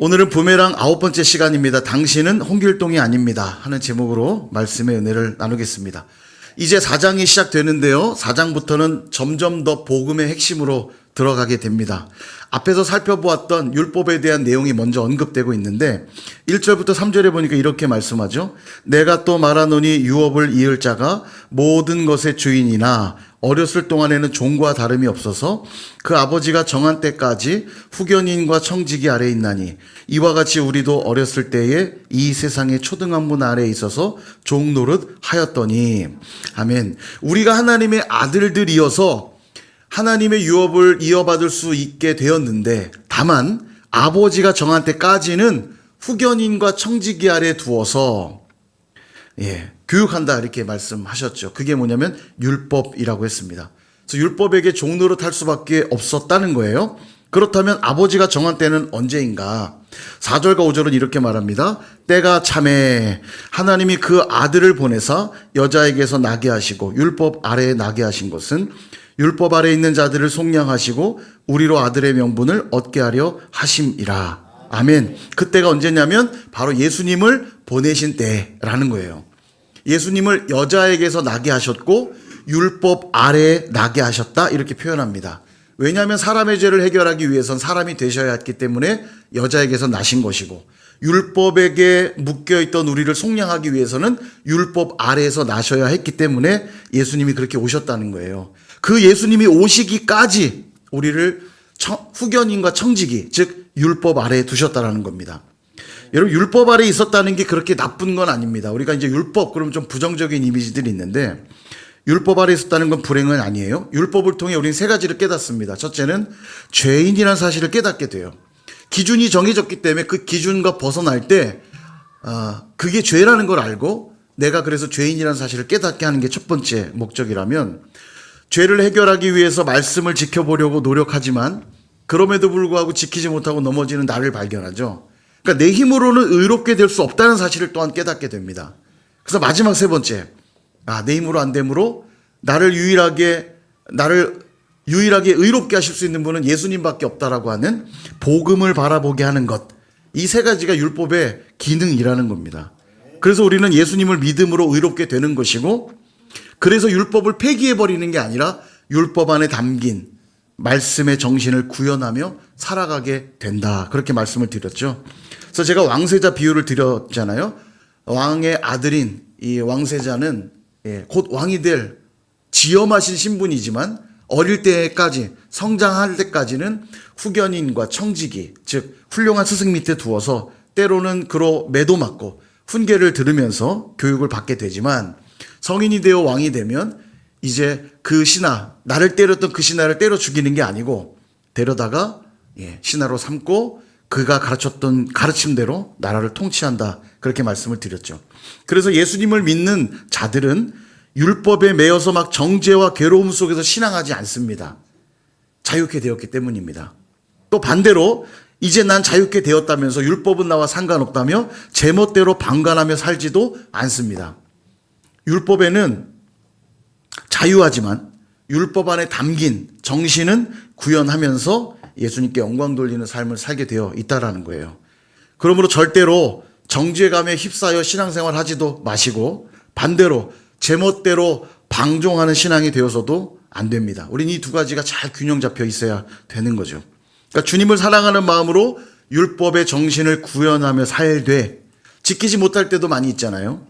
오늘은 부메랑 9번째 시간입니다. 당신은 홍길동이 아닙니다 하는 제목으로 말씀의 은혜를 나누겠습니다. 이제 4장이 시작되는데요. 4장부터는 점점 더 복음의 핵심으로 들어가게 됩니다. 앞에서 살펴보았던 율법에 대한 내용이 먼저 언급되고 있는데 1절부터 3절에 보니까 이렇게 말씀하죠. 내가 또 말하노니 유업을 이을 자가 모든 것의 주인이나 어렸을 동안에는 종과 다름이 없어서 그 아버지가 정한 때까지 후견인과 청지기 아래에 있나니 이와 같이 우리도 어렸을 때에 이 세상의 초등학문 아래에 있어서 종 노릇 하였더니 아멘. 우리가 하나님의 아들들이어서 하나님의 유업을 이어받을 수 있게 되었는데 다만 아버지가 정한 때까지는 후견인과 청지기 아래에 두어서 교육한다 이렇게 말씀하셨죠. 그게 뭐냐면 율법이라고 했습니다. 그래서 율법에게 종노릇 할 수밖에 없었다는 거예요. 그렇다면 아버지가 정한 때는 언제인가? 4절과 5절은 이렇게 말합니다. 때가 참에 하나님이 그 아들을 보내사 여자에게서 나게 하시고 율법 아래에 나게 하신 것은 율법 아래에 있는 자들을 속량하시고 우리로 아들의 명분을 얻게 하려 하심이라. 아멘. 그때가 언제냐면 바로 예수님을 보내신 때라는 거예요. 예수님을 여자에게서 나게 하셨고 율법 아래에 나게 하셨다 이렇게 표현합니다. 왜냐하면 사람의 죄를 해결하기 위해선 사람이 되셔야 했기 때문에 여자에게서 나신 것이고 율법에게 묶여있던 우리를 속량하기 위해서는 율법 아래에서 나셔야 했기 때문에 예수님이 그렇게 오셨다는 거예요. 그 예수님이 오시기까지 우리를 후견인과 청지기 즉 율법 아래에 두셨다는 겁니다. 여러분 율법 아래에 있었다는 게 그렇게 나쁜 건 아닙니다. 우리가 이제 율법 그러면 좀 부정적인 이미지들이 있는데 율법 아래에 있었다는 건 불행은 아니에요. 율법을 통해 우리는 세 가지를 깨닫습니다. 첫째는 죄인이라는 사실을 깨닫게 돼요. 기준이 정해졌기 때문에 그 기준과 벗어날 때 그게 죄라는 걸 알고 내가 그래서 죄인이라는 사실을 깨닫게 하는 게 첫 번째 목적이라면 죄를 해결하기 위해서 말씀을 지켜보려고 노력하지만 그럼에도 불구하고 지키지 못하고 넘어지는 나를 발견하죠. 그러니까 내 힘으로는 의롭게 될 수 없다는 사실을 또한 깨닫게 됩니다. 그래서 마지막 세 번째, 내 힘으로 안 되므로 나를 유일하게 의롭게 하실 수 있는 분은 예수님밖에 없다라고 하는 복음을 바라보게 하는 것. 이 세 가지가 율법의 기능이라는 겁니다. 그래서 우리는 예수님을 믿음으로 의롭게 되는 것이고 그래서 율법을 폐기해버리는 게 아니라 율법 안에 담긴 말씀의 정신을 구현하며 살아가게 된다. 그렇게 말씀을 드렸죠. 그래서 제가 왕세자 비유를 드렸잖아요. 왕의 아들인 이 왕세자는 곧 왕이 될 지엄하신 신분이지만 어릴 때까지 성장할 때까지는 후견인과 청지기 즉 훌륭한 스승 밑에 두어서 때로는 그로 매도 맞고 훈계를 들으면서 교육을 받게 되지만 성인이 되어 왕이 되면 이제 그 신하 나를 때렸던 그 신하를 때려 죽이는 게 아니고 데려다가 신하로 삼고 그가 가르쳤던 가르침대로 나라를 통치한다 그렇게 말씀을 드렸죠. 그래서 예수님을 믿는 자들은 율법에 매여서 막 정죄와 괴로움 속에서 신앙하지 않습니다. 자유케 되었기 때문입니다. 또 반대로 이제 난 자유케 되었다면서 율법은 나와 상관없다며 제멋대로 방관하며 살지도 않습니다. 율법에는 자유하지만 율법 안에 담긴 정신은 구현하면서 예수님께 영광 돌리는 삶을 살게 되어 있다라는 거예요. 그러므로 절대로 정죄감에 휩싸여 신앙생활 하지도 마시고 반대로 제멋대로 방종하는 신앙이 되어서도 안 됩니다. 우린 이 두 가지가 잘 균형 잡혀 있어야 되는 거죠. 그러니까 주님을 사랑하는 마음으로 율법의 정신을 구현하며 살되 지키지 못할 때도 많이 있잖아요.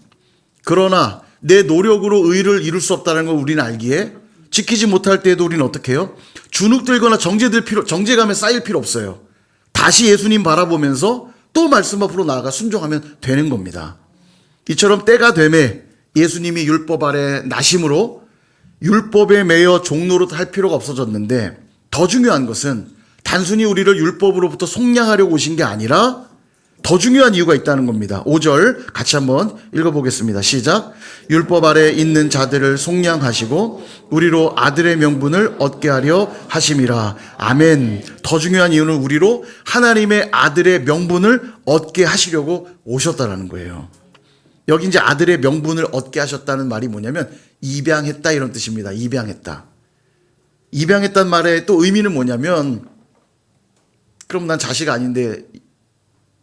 그러나 내 노력으로 의를 이룰 수 없다는 걸 우리는 알기에 지키지 못할 때에도 우리는 어떻게 해요? 주눅들거나 정죄감에 쌓일 필요 없어요. 다시 예수님 바라보면서 또 말씀 앞으로 나아가 순종하면 되는 겁니다. 이처럼 때가 되매 예수님이 율법 아래 나심으로 율법에 매여 종노릇 할 필요가 없어졌는데 더 중요한 것은 단순히 우리를 율법으로부터 속량하려고 오신 게 아니라 더 중요한 이유가 있다는 겁니다. 5절 같이 한번 읽어보겠습니다. 시작. 율법 아래 있는 자들을 속량하시고 우리로 아들의 명분을 얻게 하려 하심이라. 아멘. 더 중요한 이유는 우리로 하나님의 아들의 명분을 얻게 하시려고 오셨다라는 거예요. 여기 이제 아들의 명분을 얻게 하셨다는 말이 뭐냐면 입양했다 이런 뜻입니다. 입양했다. 입양했단 말의 또 의미는 뭐냐면 그럼 난 자식 아닌데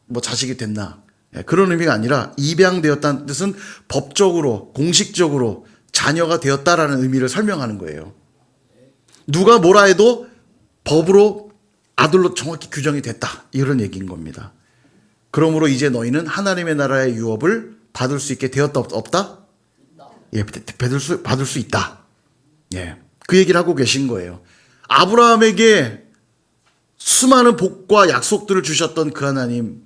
뭐 자식이 됐나. 예, 그런 의미가 아니라 입양되었다는 뜻은 법적으로 공식적으로 자녀가 되었다라는 의미를 설명하는 거예요. 누가 뭐라 해도 법으로 아들로 정확히 규정이 됐다. 이런 얘기인 겁니다. 그러므로 이제 너희는 하나님의 나라의 유업을 받을 수 있게 되었다 없다? 예, 받을 수 있다. 예, 그 얘기를 하고 계신 거예요. 아브라함에게 수많은 복과 약속들을 주셨던 그 하나님,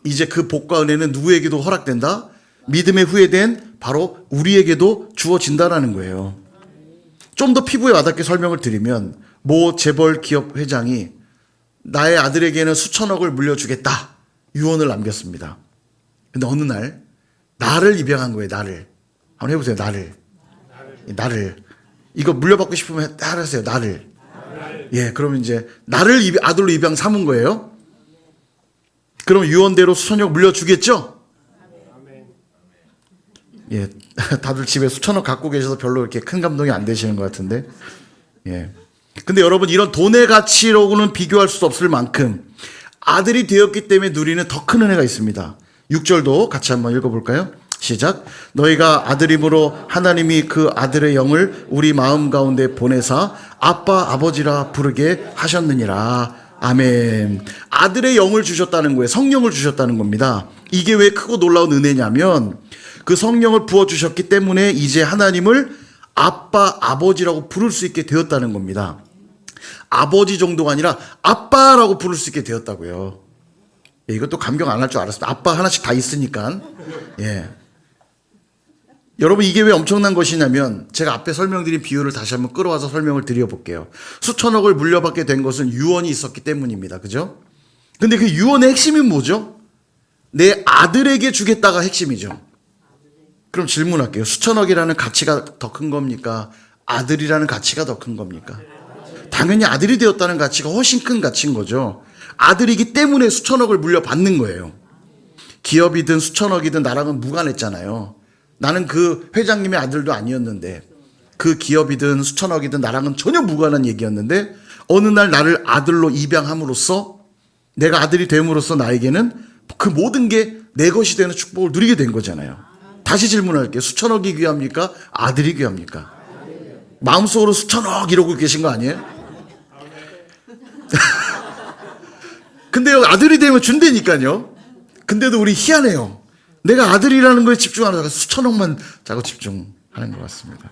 이제 그 복과 은혜는 누구에게도 허락된다? 믿음의 후예된 바로 우리에게도 주어진다라는 거예요. 좀 더 피부에 와닿게 설명을 드리면 모 재벌 기업 회장이 나의 아들에게는 수천억을 물려주겠다 유언을 남겼습니다. 근데 어느 날 나를 입양한 거예요. 나를. 한번 해보세요. 나를. 이거 물려받고 싶으면 하세요. 나를. 예, 그러면 이제 나를 아들로 입양 삼은 거예요. 그럼 유언대로 수천억 물려주겠죠? 예, 다들 집에 수천억 갖고 계셔서 별로 이렇게 큰 감동이 안 되시는 것 같은데. 예. 근데 여러분, 이런 돈의 가치로는 비교할 수 없을 만큼 아들이 되었기 때문에 누리는 더 큰 은혜가 있습니다. 6절도 같이 한번 읽어볼까요? 시작. 너희가 아들임으로 하나님이 그 아들의 영을 우리 마음 가운데 보내사 아빠 아버지라 부르게 하셨느니라. 아멘. 아들의 영을 주셨다는 거예요. 성령을 주셨다는 겁니다. 이게 왜 크고 놀라운 은혜냐면 그 성령을 부어주셨기 때문에 이제 하나님을 아빠 아버지라고 부를 수 있게 되었다는 겁니다. 아버지 정도가 아니라 아빠라고 부를 수 있게 되었다고요. 예, 이것도 감격 안 할 줄 알았습니다. 아빠 하나씩 다 있으니까. 예. 여러분, 이게 왜 엄청난 것이냐면 제가 앞에 설명드린 비유를 다시 한번 끌어와서 설명을 드려볼게요. 수천억을 물려받게 된 것은 유언이 있었기 때문입니다. 그죠? 근데 그 유언의 핵심이 뭐죠? 내 아들에게 주겠다가 핵심이죠. 그럼 질문할게요. 수천억이라는 가치가 더 큰 겁니까? 아들이라는 가치가 더 큰 겁니까? 당연히 아들이 되었다는 가치가 훨씬 큰 가치인 거죠. 아들이기 때문에 수천억을 물려받는 거예요. 기업이든 수천억이든 나랑은 무관했잖아요. 나는 그 회장님의 아들도 아니었는데, 그 기업이든 수천억이든 나랑은 전혀 무관한 얘기였는데 어느 날 나를 아들로 입양함으로써, 내가 아들이 됨으로써 나에게는 그 모든 게 내 것이 되는 축복을 누리게 된 거잖아요. 다시 질문할게요. 수천억이 귀합니까? 아들이 귀합니까? 마음속으로 수천억 이러고 계신 거 아니에요? 근데요, 아들이 되면 준다니까요. 근데도 우리 희한해요. 내가 아들이라는 거에 집중하다가 수천억만 자꾸 집중하는 것 같습니다.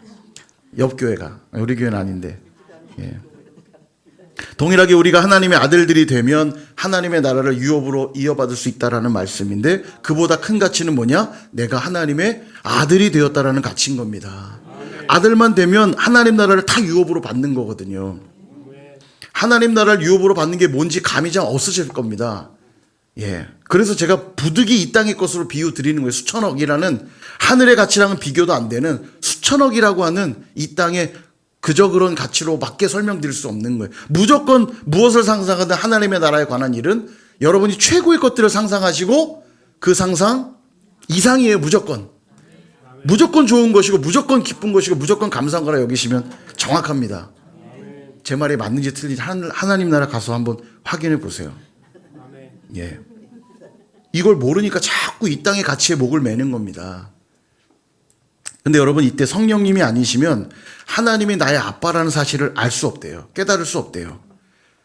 옆 교회가, 우리 교회는 아닌데. 예. 동일하게 우리가 하나님의 아들들이 되면 하나님의 나라를 유업으로 이어받을 수 있다라는 말씀인데, 그보다 큰 가치는 뭐냐? 내가 하나님의 아들이 되었다라는 가치인 겁니다. 아들만 되면 하나님 나라를 다 유업으로 받는 거거든요. 하나님 나라를 유업으로 받는 게 뭔지 감이 잘 없으실 겁니다. 예. 그래서 제가 부득이 이 땅의 것으로 비유 드리는 거예요. 수천억이라는 하늘의 가치랑은 비교도 안 되는 수천억이라고 하는 이 땅의 그저 그런 가치로 밖에 설명드릴 수 없는 거예요. 무조건 무엇을 상상하든 하나님의 나라에 관한 일은 여러분이 최고의 것들을 상상하시고 그 상상 이상이에요. 무조건. 무조건 좋은 것이고 무조건 기쁜 것이고 무조건 감사한 거라 여기시면 정확합니다. 제 말이 맞는지 틀린지 하나님 나라 가서 한번 확인해 보세요. 예. 이걸 모르니까 자꾸 이 땅의 가치에 목을 매는 겁니다. 근데 여러분, 이때 성령님이 아니시면 하나님이 나의 아빠라는 사실을 알 수 없대요. 깨달을 수 없대요.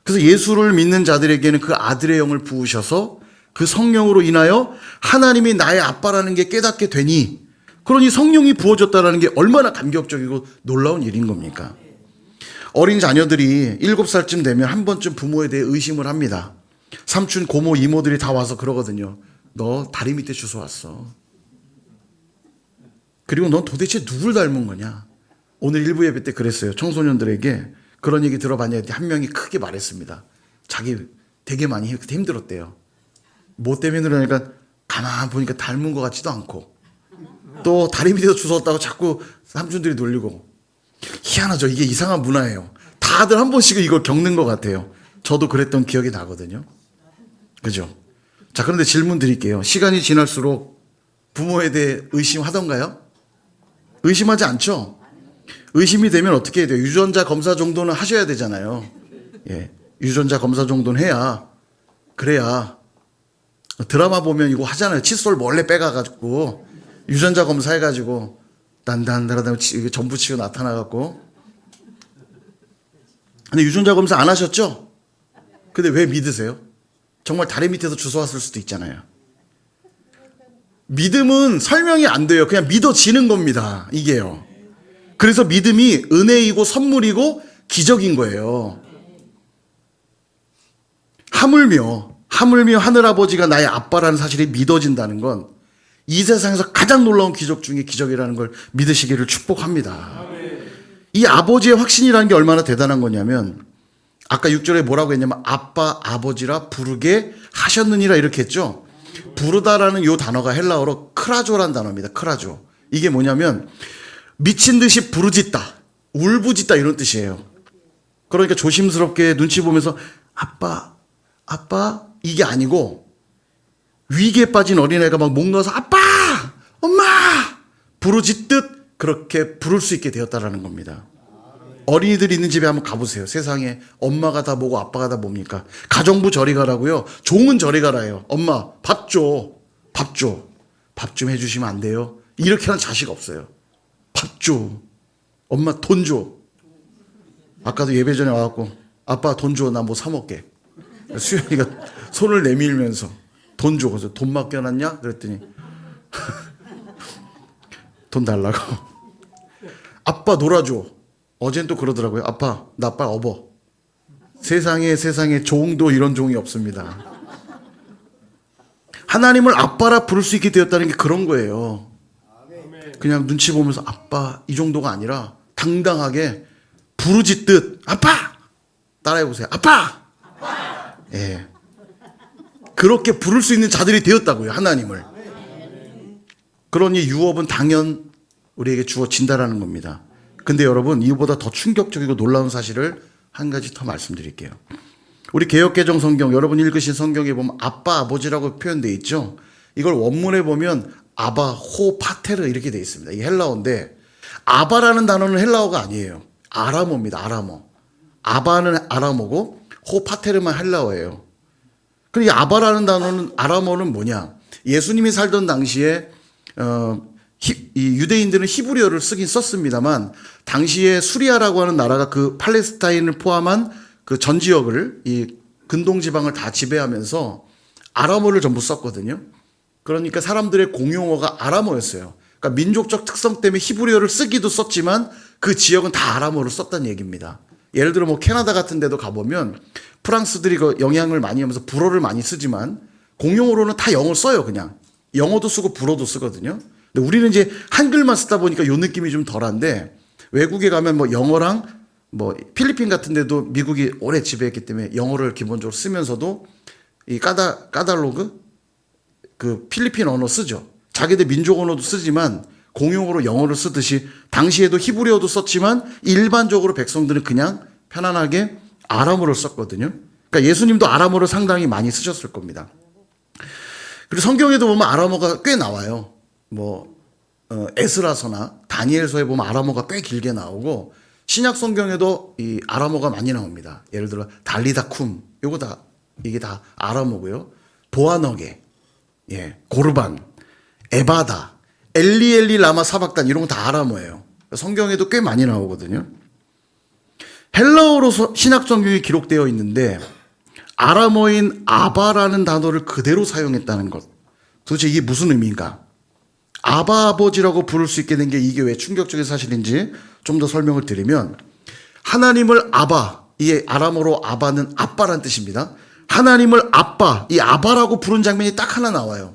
그래서 예수를 믿는 자들에게는 그 아들의 영을 부으셔서 그 성령으로 인하여 하나님이 나의 아빠라는 게 깨닫게 되니, 그러니 성령이 부어졌다는 게 얼마나 감격적이고 놀라운 일인 겁니까? 어린 자녀들이 7살쯤 되면 한 번쯤 부모에 대해 의심을 합니다. 삼촌, 고모, 이모들이 다 와서 그러거든요. 너 다리 밑에 주워 왔어. 그리고 넌 도대체 누굴 닮은 거냐? 오늘 일부 예배 때 그랬어요. 청소년들에게 그런 얘기 들어봤냐? 한 명이 크게 말했습니다. 자기 되게 많이 힘들었대요. 뭐 때문에 그러니까 가만 보니까 닮은 것 같지도 않고, 또 다리 밑에서 주웠다고 자꾸 삼촌들이 놀리고. 희한하죠. 이게 이상한 문화예요. 다들 한 번씩은 이걸 겪는 것 같아요. 저도 그랬던 기억이 나거든요. 그죠? 자, 그런데 질문 드릴게요. 시간이 지날수록 부모에 대해 의심하던가요? 의심하지 않죠? 의심이 되면 어떻게 해야 돼요? 유전자 검사 정도는 하셔야 되잖아요. 예. 유전자 검사 정도는 해야, 그래야 드라마 보면 이거 하잖아요. 칫솔 몰래 빼가가지고 유전자 검사해가지고 단단다라다 전부 치고 나타나갖고. 근데 유전자 검사 안 하셨죠? 근데 왜 믿으세요? 정말 다리 밑에서 주워왔을 수도 있잖아요. 믿음은 설명이 안 돼요. 그냥 믿어지는 겁니다. 이게요. 그래서 믿음이 은혜이고 선물이고 기적인 거예요. 하물며 하늘아버지가 나의 아빠라는 사실이 믿어진다는 건 이 세상에서 가장 놀라운 기적 중에 기적이라는 걸 믿으시기를 축복합니다. 이 아버지의 확신이라는 게 얼마나 대단한 거냐면 아까 6절에 뭐라고 했냐면 아빠 아버지라 부르게 하셨느니라 이렇게 했죠. 부르다라는 이 단어가 헬라어로 크라조라는 단어입니다. 크라조. 이게 뭐냐면 미친 듯이 부르짖다, 울부짖다 이런 뜻이에요. 그러니까 조심스럽게 눈치 보면서 아빠 이게 아니고 위기에 빠진 어린애가 막 목 넣어서 아빠 엄마 부르짖듯 그렇게 부를 수 있게 되었다라는 겁니다. 어린이들이 있는 집에 한번 가보세요. 세상에 엄마가 다 뭐고 아빠가 다 뭡니까? 가정부 저리 가라고요. 종은 저리 가라요. 엄마 밥 줘. 밥 좀 해주시면 안 돼요? 이렇게 하는 자식 없어요. 밥 줘. 엄마 돈 줘. 아까도 예배 전에 와갖고 아빠 돈 줘. 나 뭐 사 먹게. 수현이가 손을 내밀면서 돈 줘. 그래서 돈 맡겨놨냐? 그랬더니 돈 달라고. 아빠 놀아줘. 어젠 또 그러더라고요. 아빠 나 빨리 업어. 세상에 종도 이런 종이 없습니다. 하나님을 아빠라 부를 수 있게 되었다는 게 그런 거예요. 그냥 눈치 보면서 아빠 이 정도가 아니라 당당하게 부르짖듯 아빠! 따라해보세요. 아빠! 예. 그렇게 부를 수 있는 자들이 되었다고요. 하나님을. 그러니 유업은 당연 우리에게 주어진다라는 겁니다. 근데 여러분 이보다 더 충격적이고 놀라운 사실을 한 가지 더 말씀드릴게요. 우리 개역개정 성경 여러분 읽으신 성경에 보면 아빠 아버지라고 표현되어 있죠. 이걸 원문에 보면 아바 호 파테르 이렇게 되어 있습니다. 이게 헬라어인데 아바라는 단어는 헬라어가 아니에요. 아람어입니다. 아람어. 아바는 아람어고 호 파테르만 헬라어예요. 그리고 이 아바라는 단어는 아람어는 뭐냐? 예수님이 살던 당시에 이 유대인들은 히브리어를 쓰긴 썼습니다만 당시에 수리아라고 하는 나라가 그 팔레스타인을 포함한 그 전 지역을 이 근동 지방을 다 지배하면서 아람어를 전부 썼거든요. 그러니까 사람들의 공용어가 아람어였어요. 그러니까 민족적 특성 때문에 히브리어를 쓰기도 썼지만 그 지역은 다 아람어를 썼다는 얘기입니다. 예를 들어 뭐 캐나다 같은 데도 가보면 프랑스들이 그 영향을 많이 하면서 불어를 많이 쓰지만 공용어로는 다 영어를 써요. 그냥 영어도 쓰고 불어도 쓰거든요. 근데 우리는 이제 한글만 쓰다 보니까 요 느낌이 좀 덜한데 외국에 가면 뭐 영어랑 뭐 필리핀 같은 데도 미국이 오래 지배했기 때문에 영어를 기본적으로 쓰면서도 이 까달로그 그 필리핀 언어 쓰죠. 자기들 민족 언어도 쓰지만 공용어로 영어를 쓰듯이 당시에도 히브리어도 썼지만 일반적으로 백성들은 그냥 편안하게 아람어를 썼거든요. 그러니까 예수님도 아람어를 상당히 많이 쓰셨을 겁니다. 그리고 성경에도 보면 아람어가 꽤 나와요. 뭐 에스라서나 다니엘서에 보면 아람어가 꽤 길게 나오고 신약 성경에도 이 아람어가 많이 나옵니다. 예를 들어 달리다쿰 이게 다 아람어고요. 보아너게, 예, 고르반, 에바다, 엘리 라마 사박단 이런 거 다 아람어예요. 성경에도 꽤 많이 나오거든요. 헬라어로 신약 성경이 기록되어 있는데 아람어인 아바라는 단어를 그대로 사용했다는 것. 도대체 이게 무슨 의미인가? 아바 아버지라고 부를 수 있게 된 게 이게 왜 충격적인 사실인지 좀 더 설명을 드리면 하나님을 아바, 이게 아람어로 아바는 아빠란 뜻입니다. 하나님을 아빠, 이 아바라고 부른 장면이 딱 하나 나와요.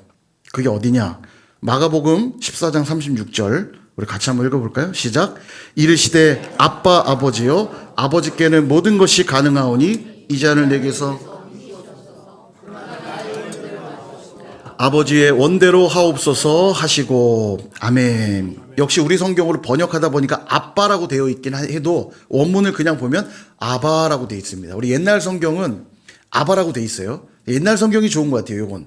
그게 어디냐? 마가복음 14장 36절 우리 같이 한번 읽어볼까요? 시작. 이르시되 아빠 아버지여 아버지께는 모든 것이 가능하오니 이 잔을 내게서 아버지의 원대로 하옵소서 하시고 아멘. 역시 우리 성경으로 번역하다 보니까 아빠라고 되어 있긴 해도 원문을 그냥 보면 아바라고 되어 있습니다. 우리 옛날 성경은 아바라고 되어 있어요. 옛날 성경이 좋은 것 같아요. 요건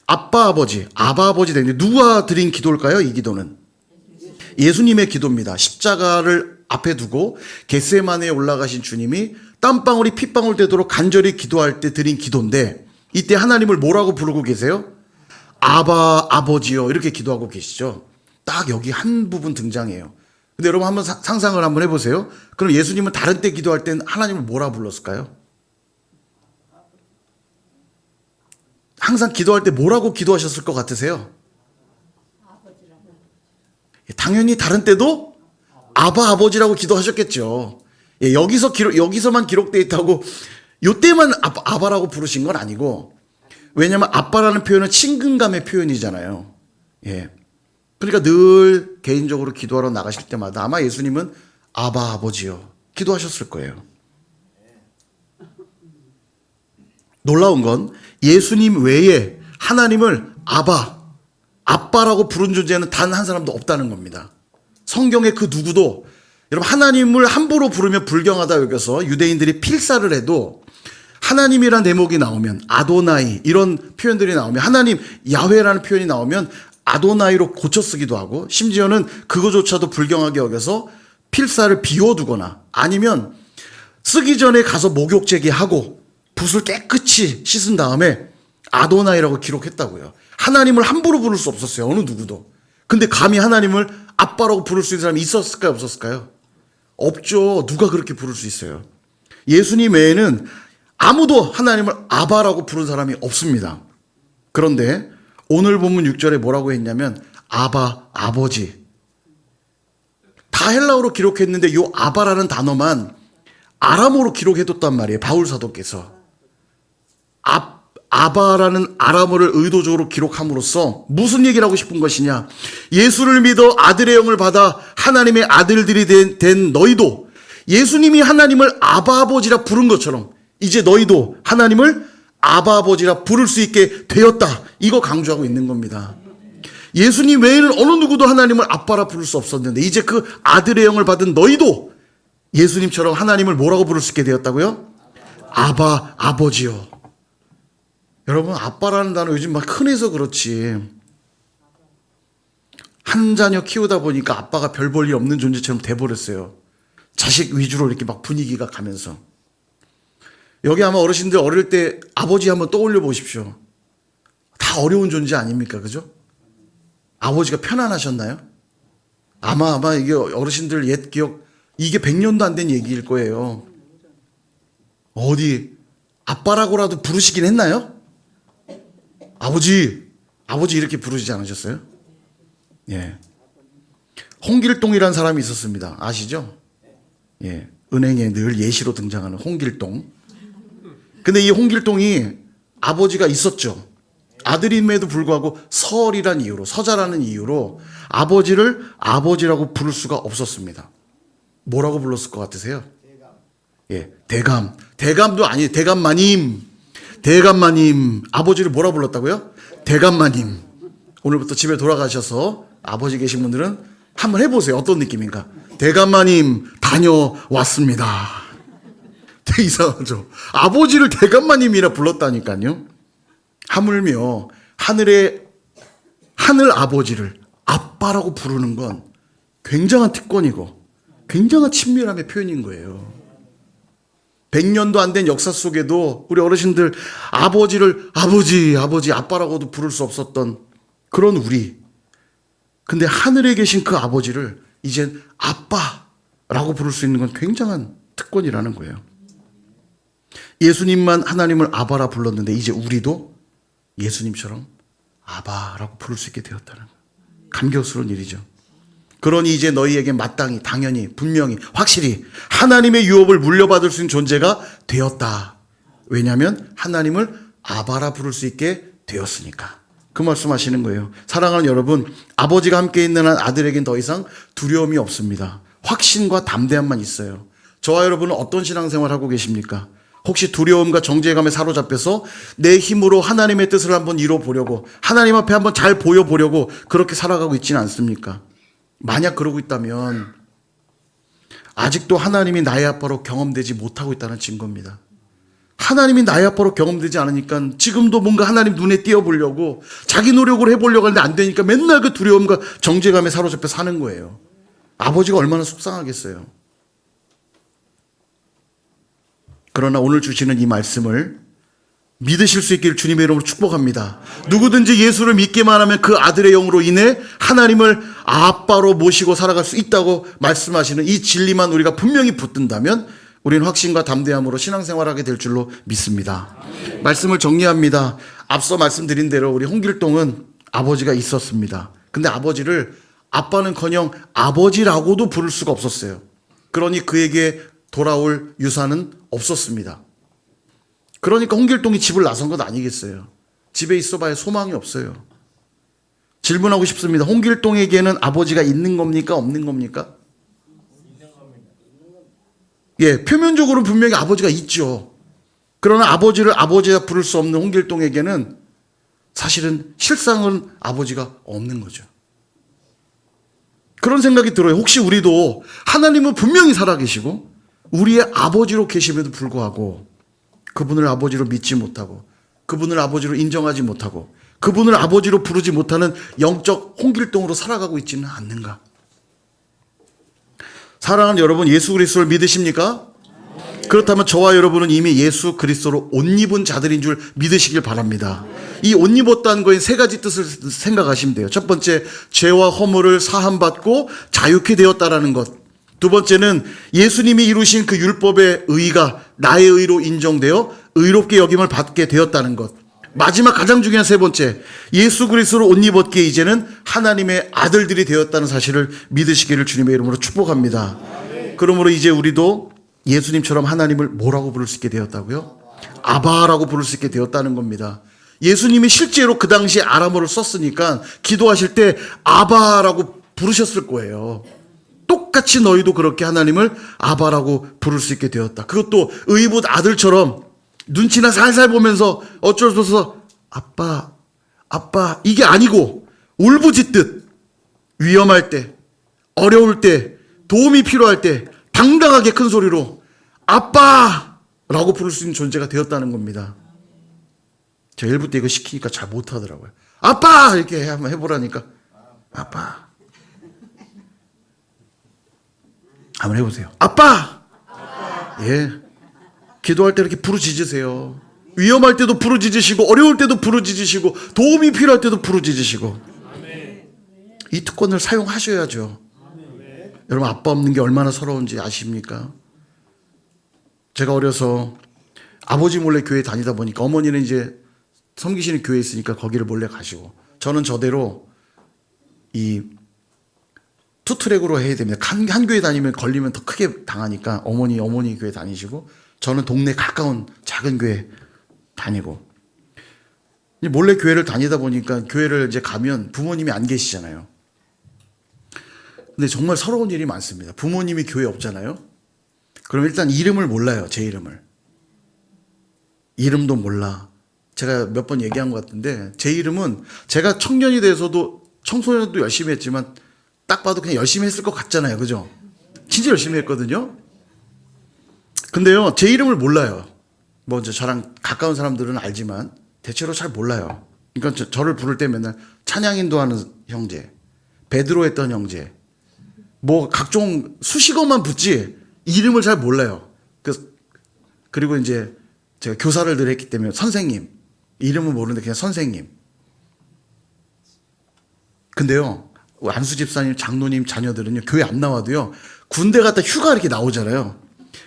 아빠 아버지 아바 아버지 되는데 누가 드린 기도일까요? 이 기도는 예수님의 기도입니다. 십자가를 앞에 두고 겟세마네에 올라가신 주님이 땀방울이 핏방울 되도록 간절히 기도할 때 드린 기도인데 이때 하나님을 뭐라고 부르고 계세요? 아바, 아버지요. 이렇게 기도하고 계시죠. 딱 여기 한 부분 등장해요. 근데 여러분 한번 상상을 한번 해보세요. 그럼 예수님은 다른 때 기도할 땐 하나님을 뭐라 불렀을까요? 항상 기도할 때 뭐라고 기도하셨을 것 같으세요? 당연히 다른 때도 아바, 아버지라고 기도하셨겠죠. 예, 여기서만 기록되어 있다고 요때만 아바라고 부르신 건 아니고, 왜냐면 아빠라는 표현은 친근감의 표현이잖아요. 예. 그러니까 늘 개인적으로 기도하러 나가실 때마다 아마 예수님은 아바, 아버지요 기도하셨을 거예요. 놀라운 건 예수님 외에 하나님을 아바, 아빠라고 부른 존재는 단 한 사람도 없다는 겁니다. 성경에 그 누구도, 여러분 하나님을 함부로 부르면 불경하다 여겨서 유대인들이 필사를 해도 하나님이란 대목이 나오면 아도나이 이런 표현들이 나오면, 하나님 야훼라는 표현이 나오면 아도나이로 고쳐 쓰기도 하고, 심지어는 그거조차도 불경하게 여겨서 필사를 비워두거나 아니면 쓰기 전에 가서 목욕제기 하고 붓을 깨끗이 씻은 다음에 아도나이라고 기록했다고요. 하나님을 함부로 부를 수 없었어요. 어느 누구도. 근데 감히 하나님을 아빠라고 부를 수 있는 사람이 있었을까요? 없었을까요? 없죠. 누가 그렇게 부를 수 있어요? 예수님 외에는 아무도 하나님을 아바라고 부른 사람이 없습니다. 그런데 오늘 본문 6절에 뭐라고 했냐면 아바, 아버지. 다 헬라어로 기록했는데 이 아바라는 단어만 아람어로 기록해뒀단 말이에요. 바울 사도께서. 아바라는 아람어를 의도적으로 기록함으로써 무슨 얘기를 하고 싶은 것이냐. 예수를 믿어 아들의 영을 받아 하나님의 아들들이 된 너희도 예수님이 하나님을 아바, 아버지라 부른 것처럼 이제 너희도 하나님을 아바, 아버지라 부를 수 있게 되었다. 이거 강조하고 있는 겁니다. 예수님 외에는 어느 누구도 하나님을 아빠라 부를 수 없었는데 이제 그 아들의 영을 받은 너희도 예수님처럼 하나님을 뭐라고 부를 수 있게 되었다고요? 아바, 아버지요. 여러분, 아빠라는 단어 요즘 막 흔해서 그렇지, 한 자녀 키우다 보니까 아빠가 별 볼 일 없는 존재처럼 돼버렸어요. 자식 위주로 이렇게 막 분위기가 가면서. 여기 아마 어르신들 어릴 때 아버지 한번 떠올려 보십시오. 다 어려운 존재 아닙니까? 그죠? 아버지가 편안하셨나요? 아마 이게 어르신들 옛 기억, 이게 100년도 안 된 얘기일 거예요. 어디 아빠라고라도 부르시긴 했나요? 아버지 이렇게 부르시지 않으셨어요? 예. 홍길동이라는 사람이 있었습니다. 아시죠? 예. 은행에 늘 예시로 등장하는 홍길동. 근데 이 홍길동이 아버지가 있었죠. 아들임에도 불구하고 설이란 이유로, 서자라는 이유로 아버지를 아버지라고 부를 수가 없었습니다. 뭐라고 불렀을 것 같으세요? 예, 대감도 아니에요. 대감마님. 아버지를 뭐라 불렀다고요? 대감마님. 오늘부터 집에 돌아가셔서 아버지 계신 분들은 한번 해보세요. 어떤 느낌인가? 대감마님 다녀왔습니다. 되게 이상하죠? 아버지를 대감마님이라 불렀다니까요. 하물며 하늘 아버지를 아빠라고 부르는 건 굉장한 특권이고 굉장한 친밀함의 표현인 거예요. 100년도 안 된 역사 속에도 우리 어르신들 아버지를 아버지, 아빠라고도 부를 수 없었던 그런 우리. 근데 하늘에 계신 그 아버지를 이젠 아빠라고 부를 수 있는 건 굉장한 특권이라는 거예요. 예수님만 하나님을 아바라 불렀는데 이제 우리도 예수님처럼 아바라고 부를 수 있게 되었다는 거예요. 감격스러운 일이죠. 그러니 이제 너희에게 마땅히, 당연히, 분명히, 확실히 하나님의 유업을 물려받을 수 있는 존재가 되었다. 왜냐하면 하나님을 아바라 부를 수 있게 되었으니까. 그 말씀하시는 거예요. 사랑하는 여러분, 아버지가 함께 있는 한 아들에겐 더 이상 두려움이 없습니다. 확신과 담대함만 있어요. 저와 여러분은 어떤 신앙생활을 하고 계십니까? 혹시 두려움과 정죄감에 사로잡혀서 내 힘으로 하나님의 뜻을 한번 이뤄보려고, 하나님 앞에 한번 잘 보여보려고 그렇게 살아가고 있지는 않습니까? 만약 그러고 있다면 아직도 하나님이 나의 아빠로 경험되지 못하고 있다는 증거입니다. 하나님이 나의 아빠로 경험되지 않으니까 지금도 뭔가 하나님 눈에 띄어보려고 자기 노력을 해보려고 하는데 안 되니까 맨날 그 두려움과 정죄감에 사로잡혀 사는 거예요. 아버지가 얼마나 속상하겠어요. 그러나 오늘 주시는 이 말씀을 믿으실 수 있기를 주님의 이름으로 축복합니다. 누구든지 예수를 믿기만 하면 그 아들의 영으로 인해 하나님을 아빠로 모시고 살아갈 수 있다고 말씀하시는 이 진리만 우리가 분명히 붙든다면 우리는 확신과 담대함으로 신앙생활하게 될 줄로 믿습니다. 말씀을 정리합니다. 앞서 말씀드린 대로 우리 홍길동은 아버지가 있었습니다. 근데 아버지를 아빠는커녕 아버지라고도 부를 수가 없었어요. 그러니 그에게 돌아올 유산은 없었습니다. 그러니까 홍길동이 집을 나선 것 아니겠어요. 집에 있어봐야 소망이 없어요. 질문하고 싶습니다. 홍길동에게는 아버지가 있는 겁니까? 없는 겁니까? 예, 표면적으로는 분명히 아버지가 있죠. 그러나 아버지를 아버지라 부를 수 없는 홍길동에게는 사실은 실상은 아버지가 없는 거죠. 그런 생각이 들어요. 혹시 우리도 하나님은 분명히 살아계시고 우리의 아버지로 계심에도 불구하고 그분을 아버지로 믿지 못하고 그분을 아버지로 인정하지 못하고 그분을 아버지로 부르지 못하는 영적 홍길동으로 살아가고 있지는 않는가? 사랑하는 여러분, 예수 그리스도를 믿으십니까? 그렇다면 저와 여러분은 이미 예수 그리스도로 옷 입은 자들인 줄 믿으시길 바랍니다. 이 옷 입었다는 거에 세 가지 뜻을 생각하시면 돼요. 첫 번째, 죄와 허물을 사함받고 자유케 되었다라는 것. 두 번째는 예수님이 이루신 그 율법의 의가 나의 의로 인정되어 의롭게 여김을 받게 되었다는 것. 마지막 가장 중요한 세 번째, 예수 그리스도로 옷 입었기에 이제는 하나님의 아들들이 되었다는 사실을 믿으시기를 주님의 이름으로 축복합니다. 그러므로 이제 우리도 예수님처럼 하나님을 뭐라고 부를 수 있게 되었다고요? 아바라고 부를 수 있게 되었다는 겁니다. 예수님이 실제로 그 당시에 아람어를 썼으니까 기도하실 때 아바라고 부르셨을 거예요. 똑같이 너희도 그렇게 하나님을 아바라고 부를 수 있게 되었다. 그것도 의붓 아들처럼 눈치나 살살 보면서 어쩔 수 없어서 아빠, 아빠 이게 아니고 울부짖듯 위험할 때, 어려울 때, 도움이 필요할 때 당당하게 큰 소리로 아빠라고 부를 수 있는 존재가 되었다는 겁니다. 제가 일부 때 이거 시키니까 잘 못하더라고요. 아빠! 이렇게 한번 해보라니까 아빠. 한번 해보세요. 아빠! 예. 기도할 때 이렇게 부르짖으세요. 위험할 때도 부르짖으시고 어려울 때도 부르짖으시고 도움이 필요할 때도 부르짖으시고 이 특권을 사용하셔야죠. 여러분, 아빠 없는 게 얼마나 서러운지 아십니까? 제가 어려서 아버지 몰래 교회 다니다 보니까 어머니는 이제 섬기시는 교회에 있으니까 거기를 몰래 가시고 저는 저대로 이 투트랙으로 해야 됩니다. 한 교회 다니면 걸리면 더 크게 당하니까 어머니 교회 다니시고 저는 동네 가까운 작은 교회 다니고 몰래 교회를 다니다 보니까 교회를 이제 가면 부모님이 안 계시잖아요. 근데 정말 서러운 일이 많습니다. 부모님이 교회에 없잖아요. 그럼 일단 이름을 몰라요. 제 이름을. 이름도 몰라. 제가 몇 번 얘기한 것 같은데 제 이름은 제가 청년이 돼서도 청소년도 열심히 했지만 딱 봐도 그냥 열심히 했을 것 같잖아요. 그죠? 진짜 열심히 했거든요. 근데요, 제 이름을 몰라요. 뭐 이제 저랑 가까운 사람들은 알지만 대체로 잘 몰라요. 그러니까 저를 부를 때 맨날 찬양인도 하는 형제, 베드로 했던 형제, 뭐 각종 수식어만 붙지 이름을 잘 몰라요. 그리고 이제 제가 교사를 늘 했기 때문에 선생님, 이름은 모르는데 그냥 선생님. 근데요, 안수 집사님, 장로님 자녀들은요, 교회 안 나와도요, 군대 갔다 휴가 이렇게 나오잖아요.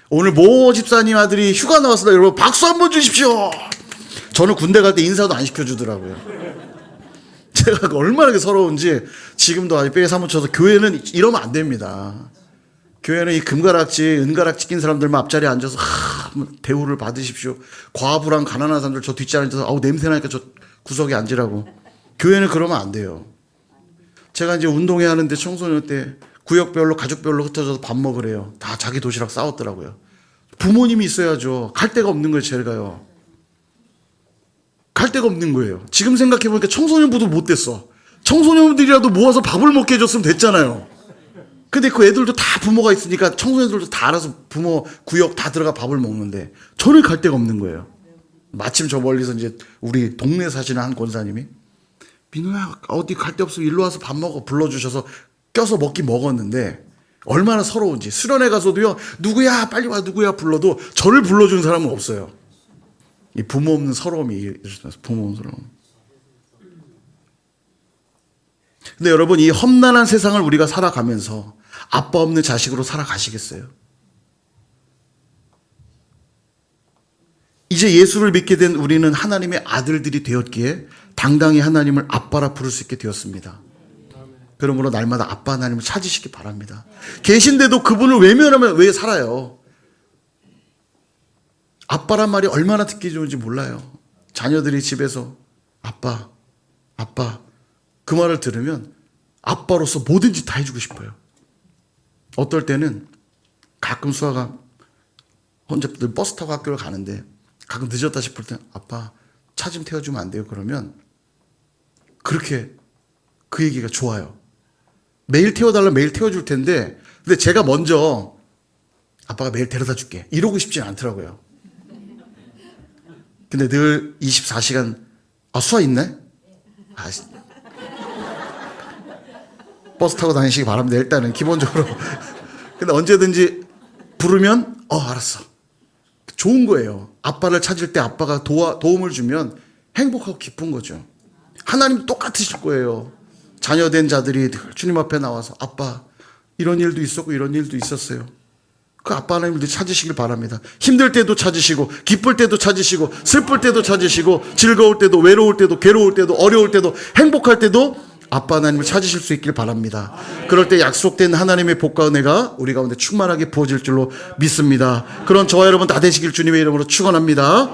오늘 모 집사님 아들이 휴가 나왔습니다. 여러분 박수 한번 주십시오. 저는 군대 갈 때 인사도 안 시켜주더라고요. 제가 얼마나 서러운지 지금도 아직 뼈에 사무쳐서 교회는 이러면 안 됩니다. 교회는 이 금가락지, 은가락지 낀 사람들만 앞자리에 앉아서 대우를 받으십시오. 과부랑 가난한 사람들 저 뒷자리에 앉아서 아우 냄새나니까 저 구석에 앉으라고. 교회는 그러면 안 돼요. 제가 이제 운동회 하는데 청소년 때 구역별로 가족별로 흩어져서 밥 먹으래요. 다 자기 도시락 싸웠더라고요. 부모님이 있어야죠. 갈 데가 없는 거예요. 제가요. 갈 데가 없는 거예요. 지금 생각해보니까 청소년부도 못 됐어. 청소년들이라도 모아서 밥을 먹게 해줬으면 됐잖아요. 근데 그 애들도 다 부모가 있으니까 청소년들도 다 알아서 부모 구역 다 들어가 밥을 먹는데 저는 갈 데가 없는 거예요. 마침 저 멀리서 이제 우리 동네 사시는 한 권사님이 민호야 어디 갈 데 없으면 일로 와서 밥 먹어 불러주셔서 껴서 먹긴 먹었는데 얼마나 서러운지. 수련회 가서도요, 누구야 빨리 와 누구야 불러도 저를 불러주는 사람은 없어요. 이 부모 없는 서러움이 일어나서 부모 없는 서러움. 근데 여러분, 이 험난한 세상을 우리가 살아가면서 아빠 없는 자식으로 살아가시겠어요? 이제 예수를 믿게 된 우리는 하나님의 아들들이 되었기에 당당히 하나님을 아빠라 부를 수 있게 되었습니다. 그러므로 날마다 아빠 하나님을 찾으시기 바랍니다. 계신데도 그분을 외면하면 왜 살아요? 아빠란 말이 얼마나 듣기 좋은지 몰라요. 자녀들이 집에서 아빠, 아빠 그 말을 들으면 아빠로서 뭐든지 다 해주고 싶어요. 어떨 때는 가끔 수아가 혼자 버스 타고 학교를 가는데 가끔 늦었다 싶을 때 아빠 차 좀 태워주면 안 돼요? 그러면 그렇게 그 얘기가 좋아요. 매일 태워달라면 매일 태워줄 텐데 근데 제가 먼저 아빠가 매일 데려다 줄게 이러고 싶진 않더라고요. 근데 늘 24시간 수아 있네? 버스 타고 다니시기 바랍니다. 일단은 기본적으로. 근데 언제든지 부르면 알았어. 좋은 거예요. 아빠를 찾을 때 아빠가 도움을 주면 행복하고 기쁜 거죠. 하나님 똑같으실 거예요. 자녀된 자들이 주님 앞에 나와서 아빠 이런 일도 있었고 이런 일도 있었어요. 그 아빠 하나님을 찾으시길 바랍니다. 힘들 때도 찾으시고 기쁠 때도 찾으시고 슬플 때도 찾으시고 즐거울 때도 외로울 때도 괴로울 때도 어려울 때도 행복할 때도 아빠 하나님을 찾으실 수 있길 바랍니다. 그럴 때 약속된 하나님의 복과 은혜가 우리 가운데 충만하게 부어질 줄로 믿습니다. 그런 저와 여러분 다 되시길 주님의 이름으로 축원합니다.